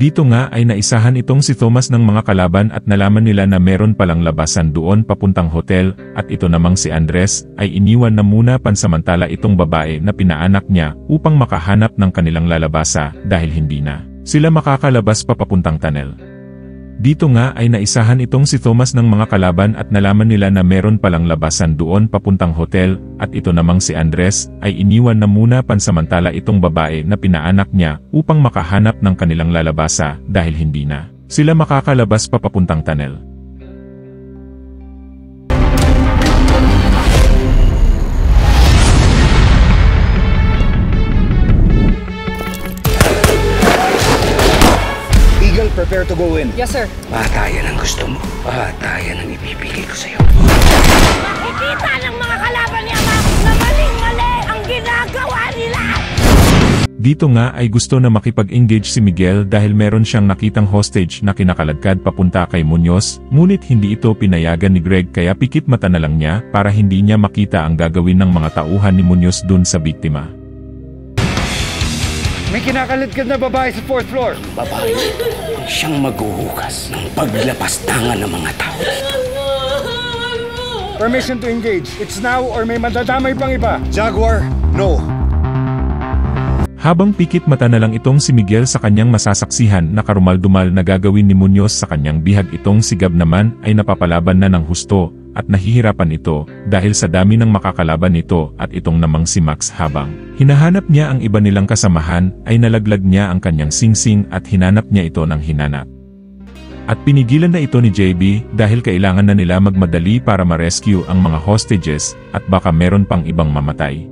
Dito nga ay naisahan itong si Thomas ng mga kalaban at nalaman nila na meron palang labasan doon papuntang hotel, at ito namang si Andres ay iniwan na muna pansamantala itong babae na pinaanak niya upang makahanap ng kanilang lalabasa dahil hindi na sila makakalabas pa papuntang tunnel. Dito nga ay naisahan itong si Thomas ng mga kalaban at nalaman nila na meron palang labasan doon papuntang hotel, at ito namang si Andres ay iniwan na muna pansamantala itong babae na pinaanak niya upang makahanap ng kanilang lalabasa dahil hindi na sila makakalabas pa papuntang tunnel. Prepare to go in. Yes, sir. Patayan ang gusto mo. Patayan ang ibibigay ko sa'yo. Makikita ng mga kalaban niya na maling-mali ang ginagawa nila! Dito nga ay gusto na makipag-engage si Miguel dahil meron siyang nakitang hostage na kinakaladkad papunta kay Muñoz, ngunit hindi ito pinayagan ni Greg kaya pikit mata na lang niya para hindi niya makita ang gagawin ng mga tauhan ni Muñoz dun sa biktima. May kinakaladkad na babae sa 4th floor. Babae, siyang maghuhugas ng paglapastangan ng mga tao dito. Permission to engage. It's now or may madadamay pang iba. Jaguar, no. Habang pikit mata na lang itong si Miguel sa kanyang masasaksihan na karumal-dumal na gagawin ni Muñoz sa kanyang bihag, itong si Gab naman ay napapalaban na ng husto at nahihirapan ito dahil sa dami ng makakalaban nito, at itong namang si Max habang hinahanap niya ang iba nilang kasamahan ay nalaglag niya ang kanyang singsing at hinanap niya ito ng hinanap. At pinigilan na ito ni JB dahil kailangan na nila magmadali para ma-rescue ang mga hostages at baka meron pang ibang mamatay.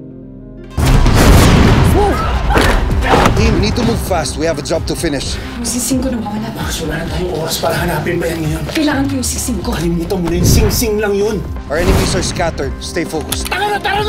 Team, we need to move fast. We have a job to finish. Sising ko na mawala. Max, wala na tayong oras para hanapin ba yan ngayon? Kailangan ko yung sising ko. Kalimutan mo na yung sing-sing lang yun. Our enemies are scattered. Stay focused. Tara na kayo!